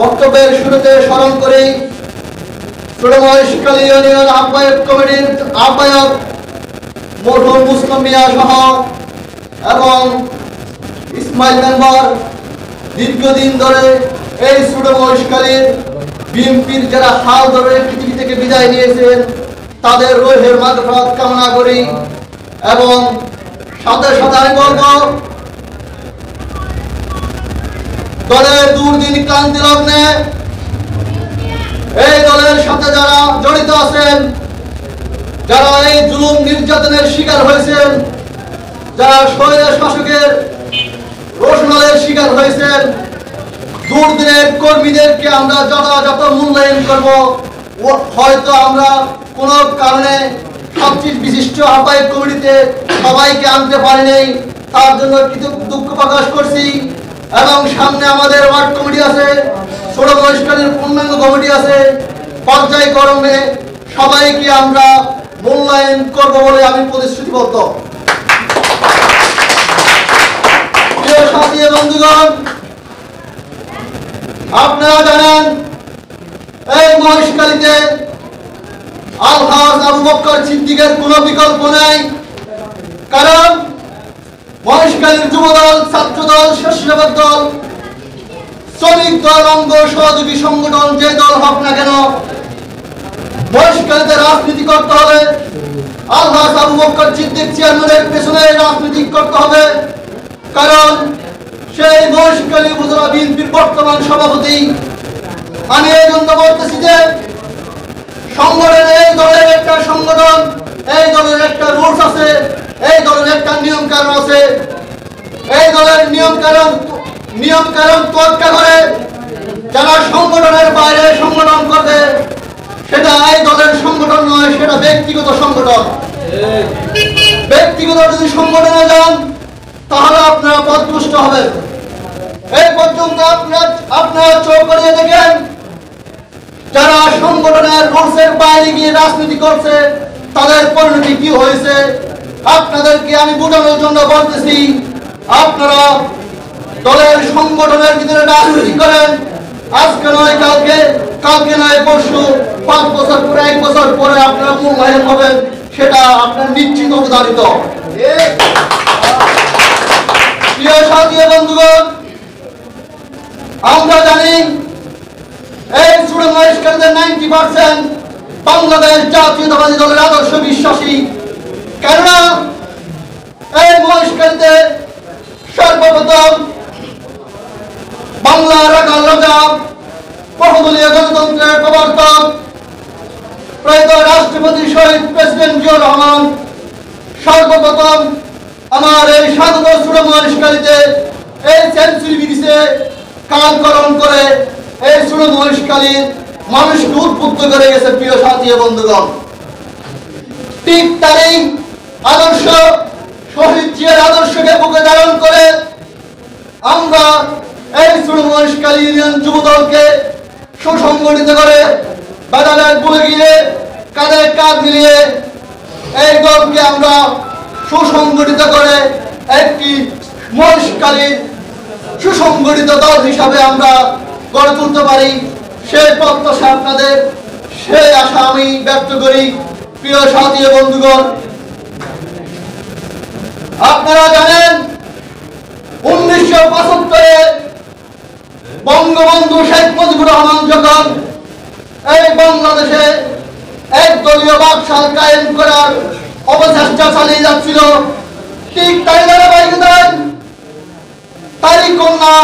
বক্তব্যের শুরুতে স্মরণ করি মহেশখালী ইউনিয়ন আহ্বায়ক কমিটির আহ্বায়ক মরহুম মুসলিম মিয়া সহ এবং ইসমাইল মেম্বার দীর্ঘদিন ধরে এই মহেশখালীর বিএনপির যারা হাল ধরে পৃথিবী থেকে বিদায় নিয়েছেন তাদের রুহের মাগফিরাত কামনা করি। এবং সাথে সাথে আমি বলবো দলের দুর্দিন ক্লান্তি লগ্নে এই দলের সাথে যারা জড়িত আছেন, যারা এই জুলুম নির্যাতনের শিকার হয়েছেন, যারা স্বৈর শাসকের রোশনালের শিকার হয়েছেন, দুর্দিনের কর্মীদেরকে আমরা যথাযথ মূল্যায়ন করব। হয়তো আমরা কোন কারণে সবচেয়ে বিশিষ্ট আহ্বায়ক কমিটিতে সবাইকে আনতে পারিনি, তার জন্য দুঃখ প্রকাশ করছি। এবং সামনে আমাদের ওয়ার্ড কমিটি আছে, ছোট মহেশখালীর পূর্ণাঙ্গ কমিটি আছে, পর্যায়ক্রমে সবাইকে আমরা মূল্যায়ন করব বলে আমি প্রতিশ্রুতিবদ্ধ। প্রিয় সাথী বন্ধুগণ, আপনারা জানেন এই মহেশখালীতে আলহাজ আবু বকর সিদ্দিকের কোনো বিকল্প নেই। কারণ মহেশখালীর যুবদল, ছাত্রদল, স্বেচ্ছাসেবক দল, শ্রমিক দল, অঙ্গ সহযোগী সংগঠন যে দল হোক না কেন, মহেশখালীতে রাজনীতি করতে হবে। আলহাজ আবু বকর সিদ্দিক চেয়ারম্যানের পেছনে রাজনীতি করতে হবে। কারণ সেই মহেশখালী উপজেলা বিএনপির বর্তমান সভাপতি। আমি এই জন্য বলতেছি যে সংগঠনের এই দলের একটা সংগঠন, এই দলের একটা রুলস আছে, এই দলের একটা নিয়ম কানুন আছে। এই দলের নিয়ম কানুন তোয়াক্কা করে যারা সংগঠনের বাইরে সংগঠন করবে সেটা এই দলের সংগঠন নয়, সেটা ব্যক্তিগত সংগঠন। ব্যক্তিগত যদি সংগঠনে যান তাহলে আপনারা পথভ্রষ্ট হবেন। এই পর্যন্ত আপনারা চোখ করিয়ে দেখেন যারা সংগঠনের রুলসের বাইরে গিয়ে রাজনীতি করছে তাদের পরিণতি কি হয়েছে। আপনাদেরকে আমি বোঝানোর জন্য বলতেছি, আপনারা দলের সংগঠনের ভিতরে রাজনীতি করেন, আজকে নয় কালকে, কালকে নয় পরশু, 5 বছর পরে, 1 বছর পরে আপনারা মূল্যায়ন হবেন, সেটা আপনার নিশ্চিত অবধারিত। প্রিয় সাথী বন্ধুগণ, আমরা জানি এই ছোট মহেশখালীতে 90% বাংলাদেশ জাতীয়তাবাদী দলের আদর্শ বিশ্বাসী। কেননা এই মহেশখালীতে সর্বপ্রথম বাংলার রাখাল রাজা, বহুদলীয় গণতন্ত্রের প্রবর্তক, প্রয়াত রাষ্ট্রপতি শহীদ প্রেসিডেন্ট জিয়াউর রহমান সর্বপ্রথম আমার এই স্বাগত ছোট মহেশখালীতে এই সেঞ্চুরি ব্রিজে কালকরণ করে এই ছোট মহেশখালীর মানুষকে উদ্বুদ্ধ করে গেছে। প্রিয় সাথী বন্ধুগণ, ঠিক তারই আদর্শ, শহীদ জিয়ার আদর্শকে বুকে ধারণ করে আমরা এই ছোট মহেশখালী ইউনিয়ন যুবদলকে সুসংগঠিত করে বাজারের বুলে গিয়ে কাঁধে কাঁধ মিলিয়ে এই দলকে আমরা সুসংগঠিত করে একটি মহেশখালীর সুসংগঠিত দল হিসাবে আমরা গড়ে তুলতে পারি, সেই প্রত্যাশা আপনাদের, সেই আশা আমি ব্যক্ত করি। প্রিয় সাথী বন্ধুগণ, আপনারা জানেন 1975-এ বঙ্গবন্ধু শেখ মুজিবুর রহমান যখন এই বাংলাদেশে একদলীয় বাকশাল কায়েম করার অপচেষ্টা চালিয়ে যাচ্ছিল, ঠিক তাই ধারাবাহিকতায় তারই কন্যা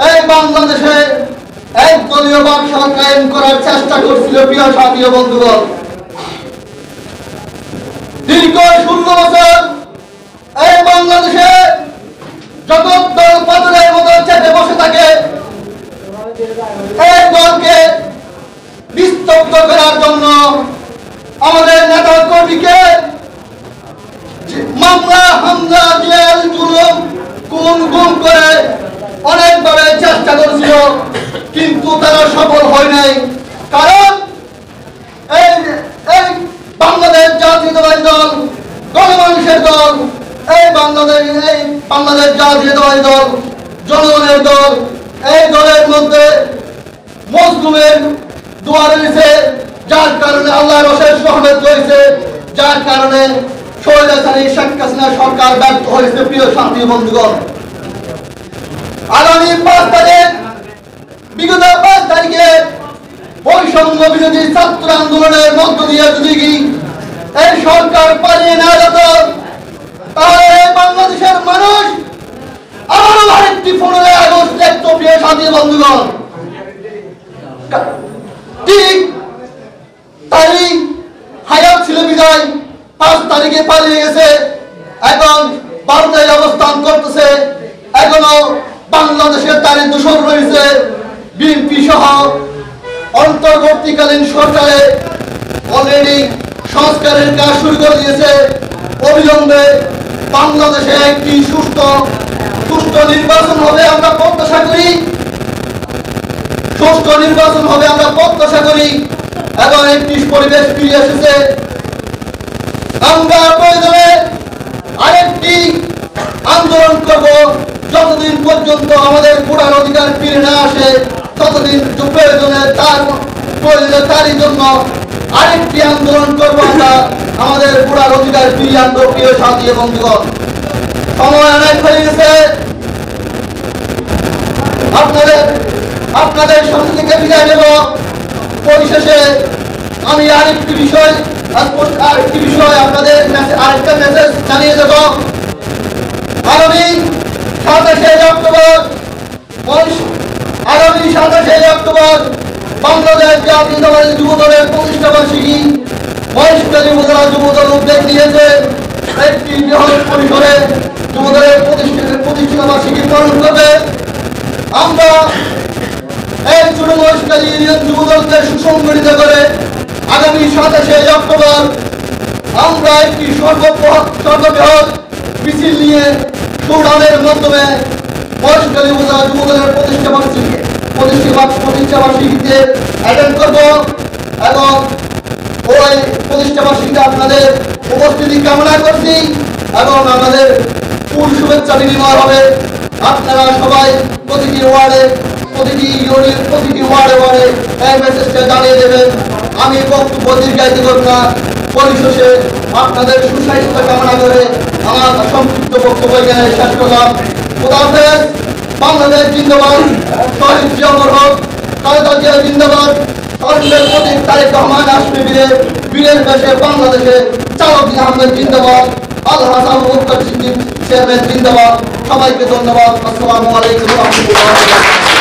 এই বাংলাদেশে একদলীয় বাকশাল কায়েম করার চেষ্টা করছিল। প্রিয় সাথী বন্ধুগণ, দীর্ঘ 16 বছর এই বাংলাদেশে জগৎ দল পাথরের মতো চেপে বসে থাকে। এই দলকে নিস্তব্ধ করার জন্য আমাদের নেতা কর্মীকে মামলা, হামলা, জেল, জুলুম, গুম করে অনেকভাবে চেষ্টা করেছিল, কিন্তু তারা সফল হয় নাই। কারণ এই বাংলাদেশ জাতীয়তাবাদী দল, গণমানুষের দল, এই বাংলাদেশ জাতীয়তাবাদী দল, জনগণের দল, এই দলের মধ্যে মজলুমের দুয়ারে রয়েছে, যার কারণে আল্লাহর অশেষ রহমত রয়েছে, যার কারণে স্বৈরাচারী শেখ হাসিনা সরকার ব্যর্থ হয়েছে। প্রিয় সাথী বন্ধুগণ, আগামী 5 তারিখ, বিগত 5 তারিখে বৈষম্য বিরোধী ছাত্র আন্দোলনের মধ্য দিয়ে যদি এই সরকার পালিয়ে না যেত, তাহলে বাংলাদেশের মানুষ আবারও আরেকটি 15 আগস্ট দেখত। প্রিয় সাথী বন্ধুগণ, ঠিক তাই হায়াত ছিল বিদায় 5 তারিখে পালিয়ে গেছে, এখন ভারতে অবস্থান করতেছে। এখনো বাংলাদেশের তারই দূষণ রয়েছে। বিএনপি সহ অন্তর্বর্তীকালীন সরকারে অলরেডি সংস্কারের কাজ শুরু করে দিয়েছে। অবিলম্বে বাংলাদেশে একটি সুষ্ঠু নির্বাচন হবে আমরা প্রত্যাশা করি। সুষ্ঠু নির্বাচন হবে আমরা প্রত্যাশা করি এবং একটি পরিবেশ ফিরে এসেছে। আমরা প্রয়োজনে আরেকটি আন্দোলন করব, যতদিন পর্যন্ত আমাদের ভোটার অধিকার ফিরে না আসে, ততদিন প্রয়োজনে তারই জন্য আরেকটি আন্দোলন করব আমরা, আমাদের ভোটার অধিকার ফিরিয়ে আনবো। প্রিয় সাথী বন্ধুগণ, সময় অনেক হয়ে গেছে। আপনাদের সামনে থেকে বিদায় নেব। পরিশেষে আমি আরেকটি বিষয় আপনাদের আরেকটা মেসেজ জানিয়ে দেব। আগামী 27 অক্টোবর বাংলাদেশ জাতীয়তাবাদী যুবদলের প্রতিষ্ঠা বার্ষিকী মহেশখালী উপজেলা যুবদল উদ্যোগ নিয়েছে একটি বৃহৎ পরিসরে যুবদলের প্রতিষ্ঠা বার্ষিকী পালন করবে। আমরা এই ছোট মহেশখালী ইউনিয়ন যুবদলকে সুসংগঠিত করে আগামী 27 অক্টোবর আমরা একটি সর্ববৃহৎ মিছিল নিয়ে শোডাউনের মাধ্যমে মহেশখালী উপজেলা যুবদলের প্রতিষ্ঠা বার্ষিকীতে অ্যাটেন্ড করব এবং ওই প্রতিষ্ঠা বার্ষিকীতে আপনাদের উপস্থিতি কামনা করছি এবং আমাদের ফুল শুভেচ্ছা বিনিময় হবে। আপনারা সবাই প্রতিটি ওয়ার্ডে এই মেসেজটা জানিয়ে দেবেন। আমি বক্তব্য দীর্ঘায়িত করব না। পরিশেষে আপনাদের সুস্বাস্থ্য কামনা করে আমার সংক্ষিপ্ত বক্তব্য এখানে শেষ করলাম। খোদা হাফেজ। বাংলাদেশ জিন্দাবাদ। শহীদ জিয়াউর হক, খালেদা জিয়া জিন্দাবাদ। শহীদের প্রতীক তারেক রহমান আসবে বীরের বেশে বাংলাদেশে। চালক আহমেদ জিন্দাবাদ। আল হাসান মুক্তার সিদ্দিক চেয়ারম্যান জিন্দাবাদ। সবাইকে ধন্যবাদ। আসসালামু আলাইকুম ওয়া রাহমাতুল্লাহ।